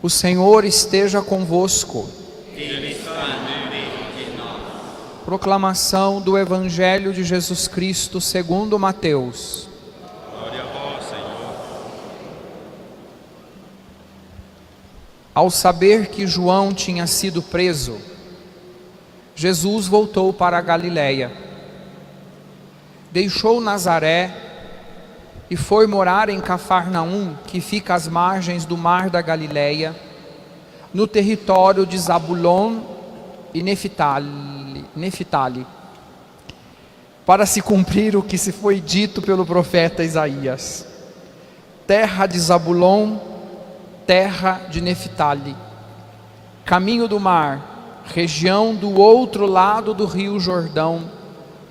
O Senhor esteja convosco. Ele está no meio de nós. Proclamação do Evangelho de Jesus Cristo segundo Mateus. Glória a vós, Senhor. Ao saber que João tinha sido preso, Jesus voltou para a Galiléia. Deixou Nazaré e foi morar em Cafarnaum, que fica às margens do mar da Galiléia, no território de Zabulon e Neftali, para se cumprir o que se foi dito pelo profeta Isaías: terra de Zabulon, terra de Neftali, caminho do mar, região do outro lado do rio Jordão,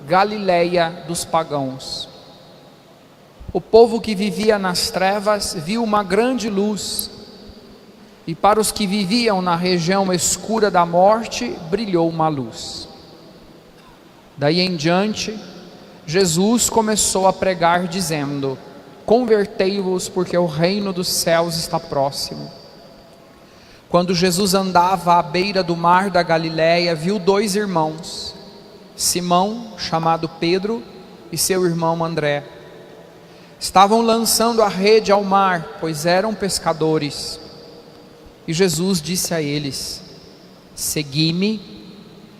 Galiléia dos pagãos. O povo que vivia nas trevas viu uma grande luz, e para os que viviam na região escura da morte, brilhou uma luz. Daí em diante, Jesus começou a pregar dizendo: convertei-vos, porque o reino dos céus está próximo. Quando Jesus andava à beira do mar da Galiléia, viu dois irmãos, Simão, chamado Pedro, e seu irmão André. Estavam lançando a rede ao mar, pois eram pescadores. E Jesus disse a eles: segui-me,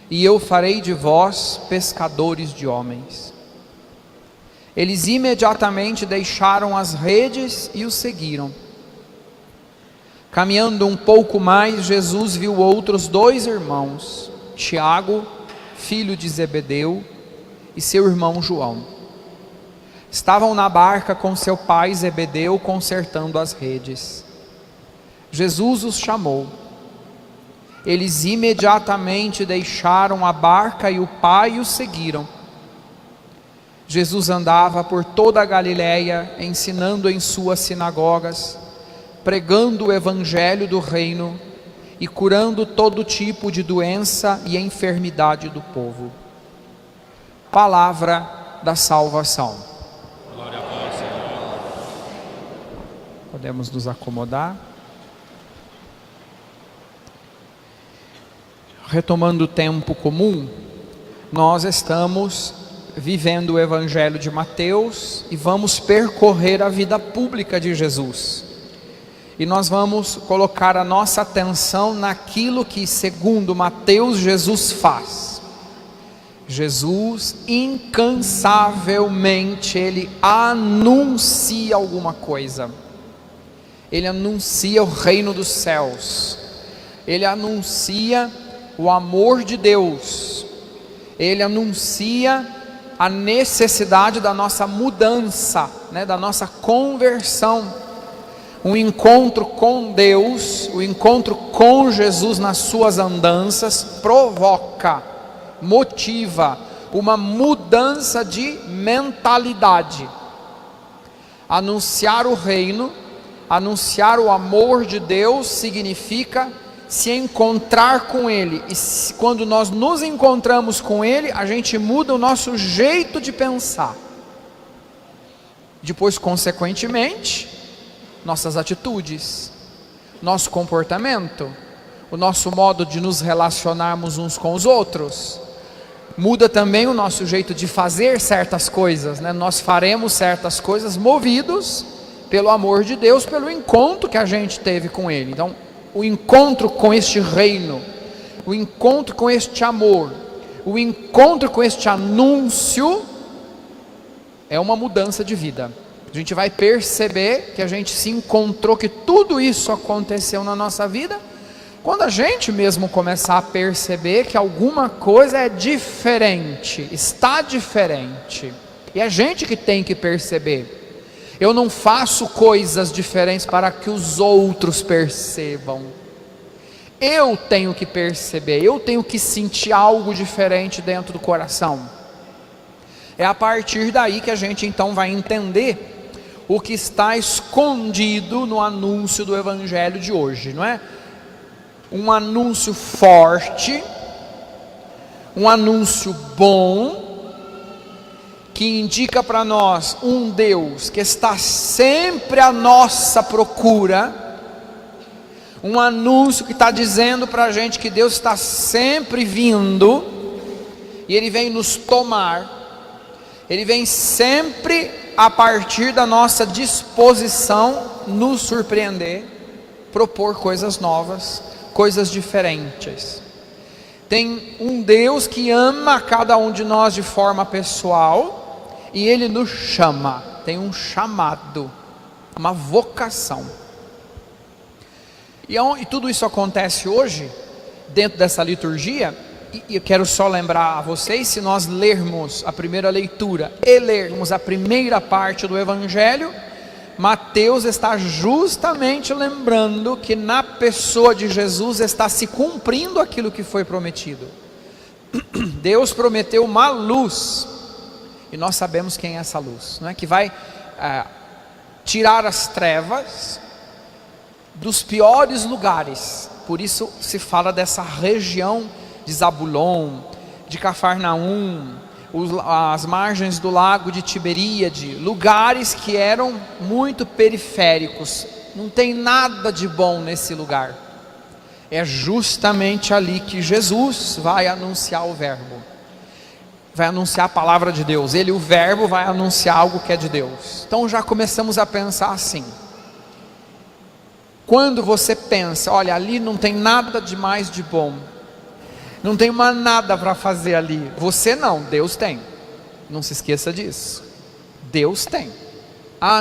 e eu farei de vós pescadores de homens. Eles imediatamente deixaram as redes e o seguiram. Caminhando um pouco mais, Jesus viu outros dois irmãos, Tiago, filho de Zebedeu, e seu irmão João. Estavam na barca com seu pai Zebedeu, consertando as redes. Jesus os chamou. Eles imediatamente deixaram a barca e o pai e o seguiram. Jesus andava por toda a Galiléia, ensinando em suas sinagogas, pregando o evangelho do reino e curando todo tipo de doença e enfermidade do povo. Palavra da salvação. Glória a vós, Senhor. Podemos nos acomodar. Retomando o tempo comum, nós estamos vivendo o Evangelho de Mateus e vamos percorrer a vida pública de Jesus. E nós vamos colocar a nossa atenção naquilo que, segundo Mateus, Jesus faz. Jesus, incansavelmente, ele anuncia alguma coisa. Ele anuncia o reino dos céus. Ele anuncia o amor de Deus. Ele anuncia a necessidade da nossa mudança, da nossa conversão. Um encontro com Deus, o encontro com Jesus nas suas andanças provoca, motiva uma mudança de mentalidade. Anunciar o reino, anunciar o amor de Deus significa se encontrar com Ele. E quando nós nos encontramos com Ele, a gente muda o nosso jeito de pensar. Depois, consequentemente, nossas atitudes, nosso comportamento, o nosso modo de nos relacionarmos uns com os outros. Muda também o nosso jeito de fazer certas coisas, Nós faremos certas coisas movidos pelo amor de Deus, pelo encontro que a gente teve com Ele. Então, o encontro com este reino, o encontro com este amor, o encontro com este anúncio é uma mudança de vida. A gente vai perceber que a gente se encontrou, que tudo isso aconteceu na nossa vida, quando a gente mesmo começar a perceber que alguma coisa é diferente, está diferente. E é a gente que tem que perceber. Eu não faço coisas diferentes para que os outros percebam. Eu tenho que perceber, eu tenho que sentir algo diferente dentro do coração. É a partir daí que a gente então vai entender o que está escondido no anúncio do Evangelho de hoje, não é? Um anúncio forte, um anúncio bom, que indica para nós um Deus que está sempre à nossa procura, um anúncio que está dizendo para a gente que Deus está sempre vindo, e Ele vem nos tomar, Ele vem sempre a partir da nossa disposição nos surpreender, propor coisas novas, coisas diferentes. Tem um Deus que ama cada um de nós de forma pessoal, e Ele nos chama, tem um chamado, uma vocação. E tudo isso acontece hoje, dentro dessa liturgia, e eu quero só lembrar a vocês, se nós lermos a primeira leitura e lermos a primeira parte do Evangelho, Mateus está justamente lembrando que na pessoa de Jesus está se cumprindo aquilo que foi prometido. Deus prometeu uma luz, e nós sabemos quem é essa luz, não é? Que vai tirar as trevas dos piores lugares. Por isso se fala dessa região de Zabulon, de Cafarnaum, as margens do lago de Tiberíade, lugares que eram muito periféricos, não tem nada de bom nesse lugar. É justamente ali que Jesus vai anunciar o verbo, vai anunciar a palavra de Deus. Ele, o verbo, vai anunciar algo que é de Deus. Então já começamos a pensar assim. Quando você pensa, olha, ali não tem nada de mais de bom, não tem mais nada para fazer ali, você não, Deus tem. Não se esqueça disso, Deus tem.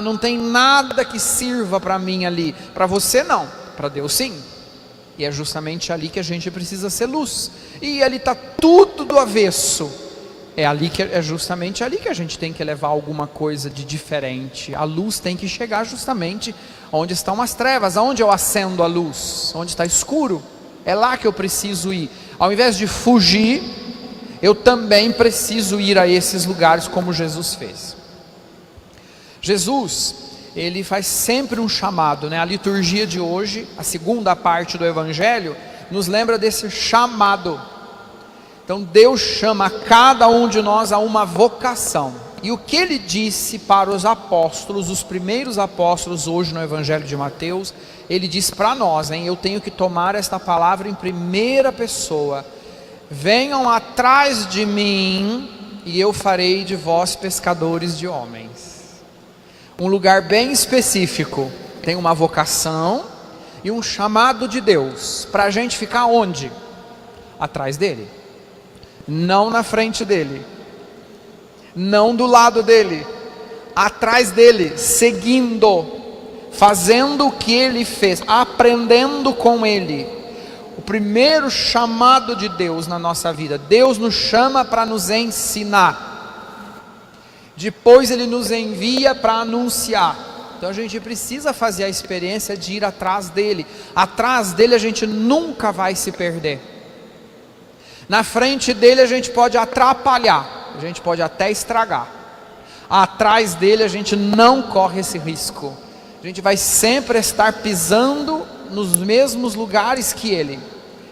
Não tem nada que sirva para mim ali, para você não, para Deus sim. E é justamente ali que a gente precisa ser luz, e ali está tudo do avesso. É justamente ali que a gente tem que levar alguma coisa de diferente. A luz tem que chegar justamente onde estão as trevas. Aonde eu acendo a luz? Onde está escuro, é lá que eu preciso ir. Ao invés de fugir, eu também preciso ir a esses lugares, como Jesus fez. Jesus, Ele faz sempre um chamado, né? A liturgia de hoje, a segunda parte do Evangelho, nos lembra desse chamado. Então Deus chama cada um de nós a uma vocação. E o que Ele disse para os apóstolos, os primeiros apóstolos hoje no Evangelho de Mateus, Ele disse para nós, eu tenho que tomar esta palavra em primeira pessoa. Venham atrás de mim e eu farei de vós pescadores de homens. Um lugar bem específico, tem uma vocação e um chamado de Deus, para a gente ficar onde? Atrás dEle. Não na frente dele, não do lado dele, atrás dele, seguindo, fazendo o que ele fez, aprendendo com ele. O primeiro chamado de Deus na nossa vida, Deus nos chama para nos ensinar, depois Ele nos envia para anunciar. Então a gente precisa fazer a experiência de ir atrás dele. Atrás dele a gente nunca vai se perder. Na frente dele a gente pode atrapalhar, a gente pode até estragar. Atrás dele a gente não corre esse risco. A gente vai sempre estar pisando nos mesmos lugares que ele,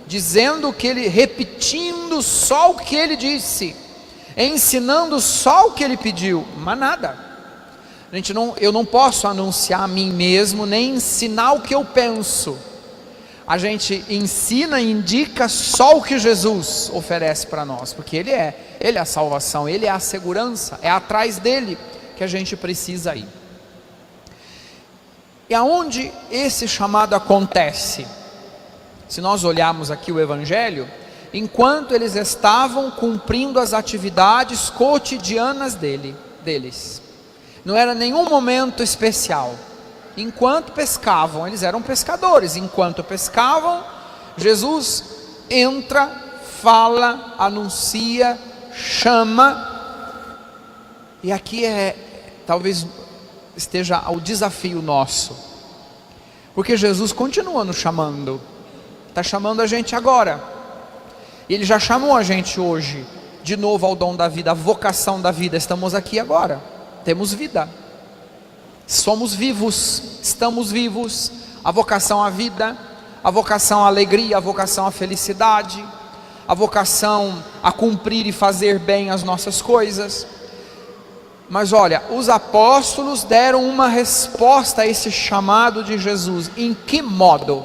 dizendo o que ele, repetindo só o que ele disse, ensinando só o que ele pediu, mas nada. Eu não posso anunciar a mim mesmo, nem ensinar o que eu penso. A gente ensina e indica só o que Jesus oferece para nós, porque Ele é a salvação, Ele é a segurança, é atrás dEle que a gente precisa ir. E aonde esse chamado acontece? Se nós olharmos aqui o Evangelho, enquanto eles estavam cumprindo as atividades cotidianas deles, não era nenhum momento especial. Enquanto pescavam, eles eram pescadores, enquanto pescavam, Jesus entra, fala, anuncia, chama. E aqui talvez esteja o desafio nosso, porque Jesus continua nos chamando, está chamando a gente agora. Ele já chamou a gente hoje, de novo ao dom da vida, a vocação da vida. Estamos aqui agora, temos vida. Somos vivos, estamos vivos. A vocação à vida, a vocação à alegria, a vocação à felicidade, a vocação a cumprir e fazer bem as nossas coisas. Mas olha, os apóstolos deram uma resposta a esse chamado de Jesus. Em que modo?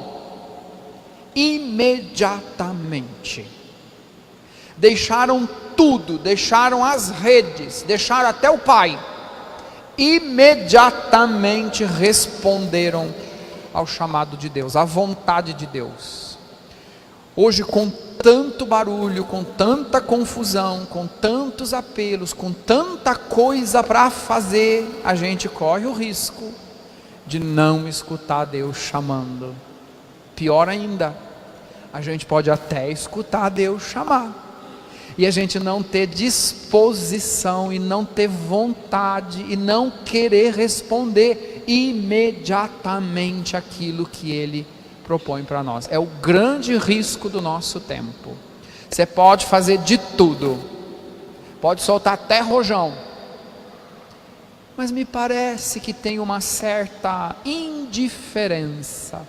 imediatamente. Deixaram tudo, deixaram as redes, deixaram até o pai. Imediatamente responderam ao chamado de Deus, à vontade de Deus. Hoje, com tanto barulho, com tanta confusão, com tantos apelos, com tanta coisa para fazer, a gente corre o risco de não escutar Deus chamando. Pior ainda, a gente pode até escutar Deus chamar e a gente não ter disposição e não ter vontade e não querer responder imediatamente aquilo que Ele propõe para nós. É o grande risco do nosso tempo. Você pode fazer de tudo, pode soltar até rojão, mas me parece que tem uma certa indiferença.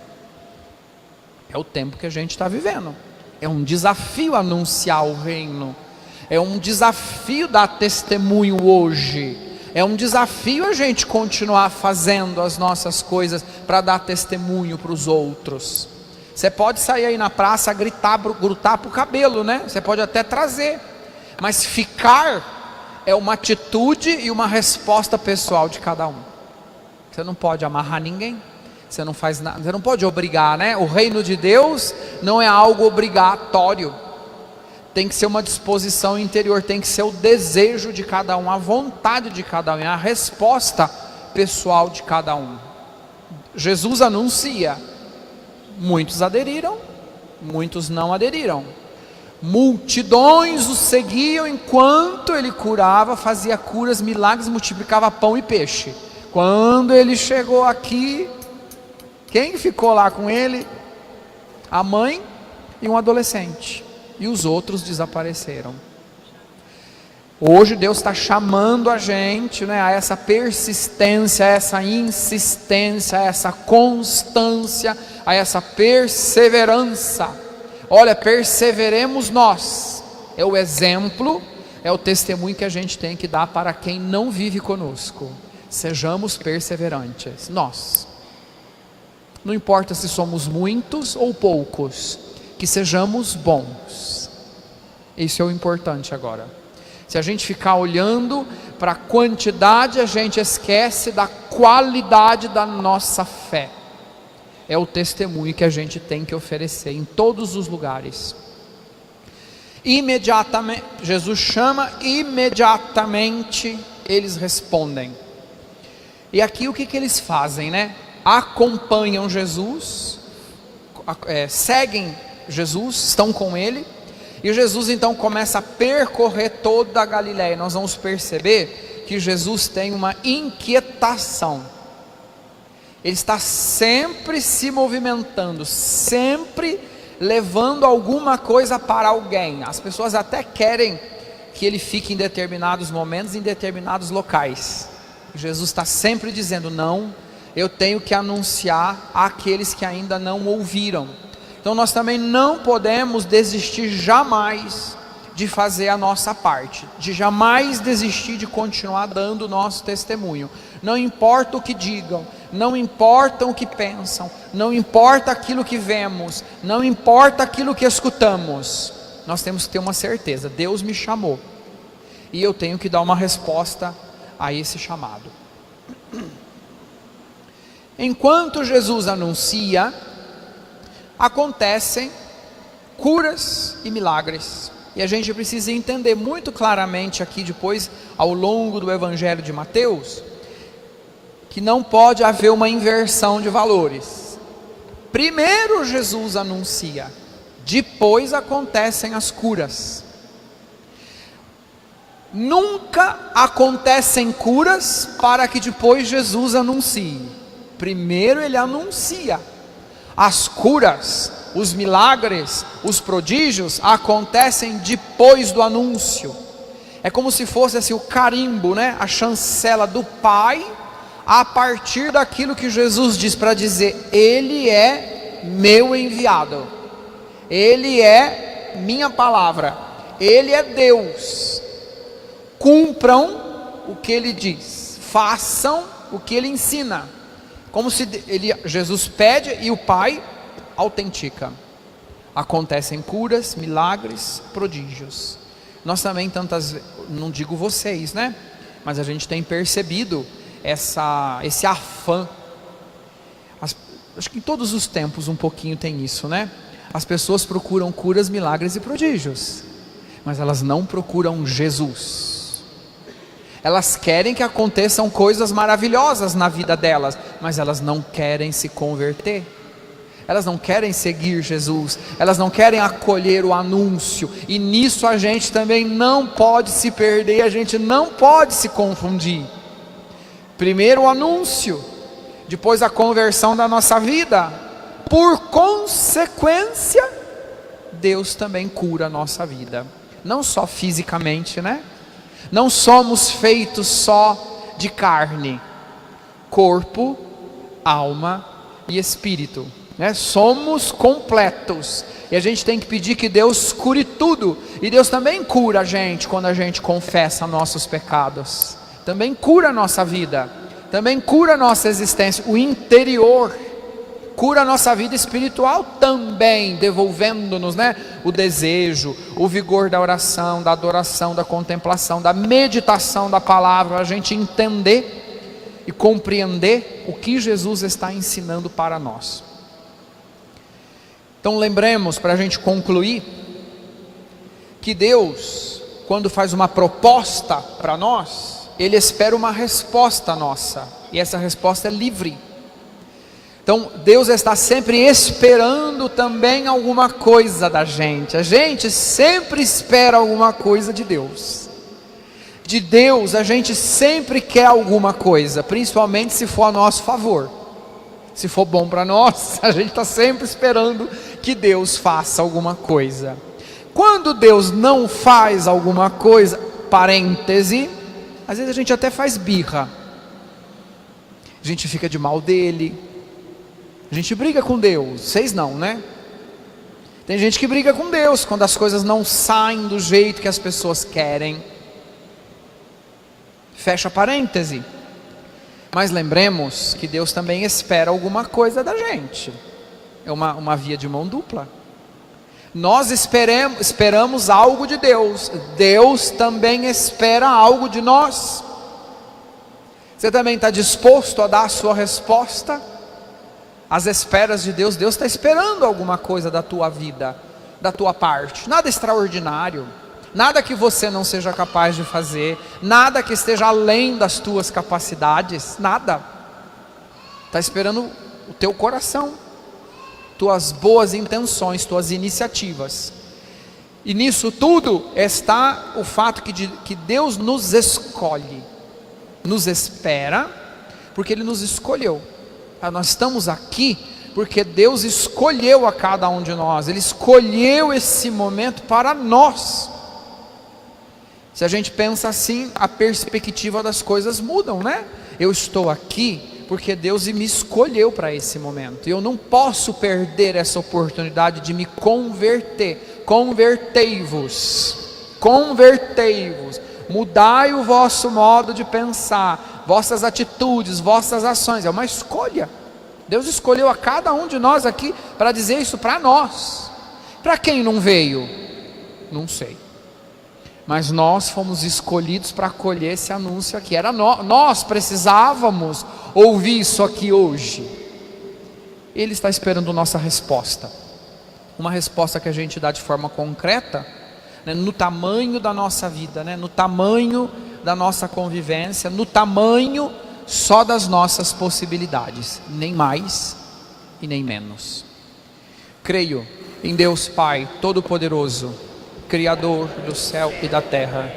É o tempo que a gente está vivendo. É um desafio anunciar o reino, é um desafio dar testemunho hoje, é um desafio a gente continuar fazendo as nossas coisas para dar testemunho para os outros. Você pode sair aí na praça, gritar para o cabelo, né? Você pode até trazer, mas ficar é uma atitude e uma resposta pessoal de cada um. Você não pode amarrar ninguém. Você não faz nada, você não pode obrigar, né? O reino de Deus não é algo obrigatório. Tem que ser uma disposição interior, tem que ser o desejo de cada um, a vontade de cada um, a resposta pessoal de cada um. Jesus anuncia, muitos aderiram, muitos não aderiram. Multidões o seguiam enquanto ele curava, fazia curas, milagres, multiplicava pão e peixe. Quando ele chegou aqui, quem ficou lá com ele? A mãe e um adolescente. E os outros desapareceram. Hoje Deus está chamando a gente, né, a essa persistência, a essa insistência, a essa constância, a essa perseverança. Olha, perseveremos nós. É o exemplo, é o testemunho que a gente tem que dar para quem não vive conosco. Sejamos perseverantes, nós. Não importa se somos muitos ou poucos, que sejamos bons. Isso é o importante agora. Se a gente ficar olhando para a quantidade, a gente esquece da qualidade da nossa fé. É o testemunho que a gente tem que oferecer em todos os lugares. Imediatamente, Jesus chama, imediatamente eles respondem. E aqui o que eles fazem, né? Acompanham Jesus, seguem Jesus, estão com Ele, e Jesus então começa a percorrer toda a Galileia. Nós vamos perceber que Jesus tem uma inquietação, Ele está sempre se movimentando, sempre levando alguma coisa para alguém. As pessoas até querem que Ele fique em determinados momentos, em determinados locais. Jesus está sempre dizendo, não, eu tenho que anunciar àqueles que ainda não ouviram. Então nós também não podemos desistir jamais de fazer a nossa parte, de jamais desistir de continuar dando o nosso testemunho. Não importa o que digam, não importa o que pensam, não importa aquilo que vemos, não importa aquilo que escutamos, nós temos que ter uma certeza, Deus me chamou, e eu tenho que dar uma resposta a esse chamado. Enquanto Jesus anuncia, acontecem curas e milagres, e a gente precisa entender muito claramente aqui depois, ao longo do Evangelho de Mateus, que não pode haver uma inversão de valores. Primeiro Jesus anuncia, depois acontecem as curas. Nunca acontecem curas para que depois Jesus anuncie. Primeiro ele anuncia. As curas, os milagres, os prodígios acontecem depois do anúncio. É como se fosse assim o carimbo, né? A chancela do Pai, a partir daquilo que Jesus diz, para dizer, Ele é meu enviado, Ele é minha palavra, Ele é Deus. Cumpram o que Ele diz, façam o que Ele ensina. Como se Jesus pede e o Pai autentica. acontecem curas, milagres, prodígios. Nós também tantas vezes, não digo vocês, né? Mas a gente tem percebido esse afã. Acho que em todos os tempos um pouquinho tem isso, né? As pessoas procuram curas, milagres e prodígios, mas elas não procuram Jesus. Elas querem que aconteçam coisas maravilhosas na vida delas, mas elas não querem se converter. Elas não querem seguir Jesus, elas não querem acolher o anúncio, e nisso a gente também não pode se perder, a gente não pode se confundir. Primeiro o anúncio, depois a conversão da nossa vida, por consequência, Deus também cura a nossa vida, não só fisicamente, né? Não somos feitos só de carne, corpo, alma e espírito, né? Somos completos, e a gente tem que pedir que Deus cure tudo, e Deus também cura a gente quando a gente confessa nossos pecados, também cura a nossa vida, também cura a nossa existência, o interior, cura a nossa vida espiritual também, devolvendo-nos, né, o desejo, o vigor da oração, da adoração, da contemplação, da meditação da palavra, a gente entender e compreender o que Jesus está ensinando para nós. Então lembremos, para a gente concluir, que Deus, quando faz uma proposta para nós, Ele espera uma resposta nossa, e essa resposta é livre. Então Deus está sempre esperando também alguma coisa da gente. A gente sempre espera alguma coisa de Deus. De Deus a gente sempre quer alguma coisa, principalmente se for a nosso favor. Se for bom para nós, a gente está sempre esperando que Deus faça alguma coisa. Quando Deus não faz alguma coisa, parêntese, às vezes a gente até faz birra, a gente fica de mal dele, a gente briga com Deus. Vocês não, né? Tem gente que briga com Deus quando as coisas não saem do jeito que as pessoas querem. Fecha parêntese. Mas lembremos que Deus também espera alguma coisa da gente. É uma via de mão dupla. Nós esperamos algo de Deus, Deus também espera algo de nós. Você também está disposto a dar a sua resposta às esperas de Deus? Deus está esperando alguma coisa da tua vida, da tua parte. Nada extraordinário, nada que você não seja capaz de fazer, nada que esteja além das tuas capacidades, nada. Está esperando o teu coração, tuas boas intenções, tuas iniciativas. E nisso tudo está o fato que Deus nos escolhe, nos espera, porque Ele nos escolheu. Nós estamos aqui porque Deus escolheu a cada um de nós, Ele escolheu esse momento para nós. Se a gente pensa assim, a perspectiva das coisas mudam, né? Eu estou aqui porque Deus me escolheu para esse momento, e eu não posso perder essa oportunidade de me converter. Convertei-vos, mudai o vosso modo de pensar, vossas atitudes, vossas ações. É uma escolha. Deus escolheu a cada um de nós aqui para dizer isso para nós. Para quem não veio? Não sei. Mas nós fomos escolhidos para acolher esse anúncio aqui. Nós precisávamos ouvir isso aqui hoje. Ele está esperando nossa resposta. Uma resposta que a gente dá de forma concreta, né, no tamanho da nossa vida, né, no tamanho da nossa convivência, no tamanho só das nossas possibilidades, nem mais e nem menos. Creio em Deus Pai Todo-Poderoso, Criador do céu e da terra,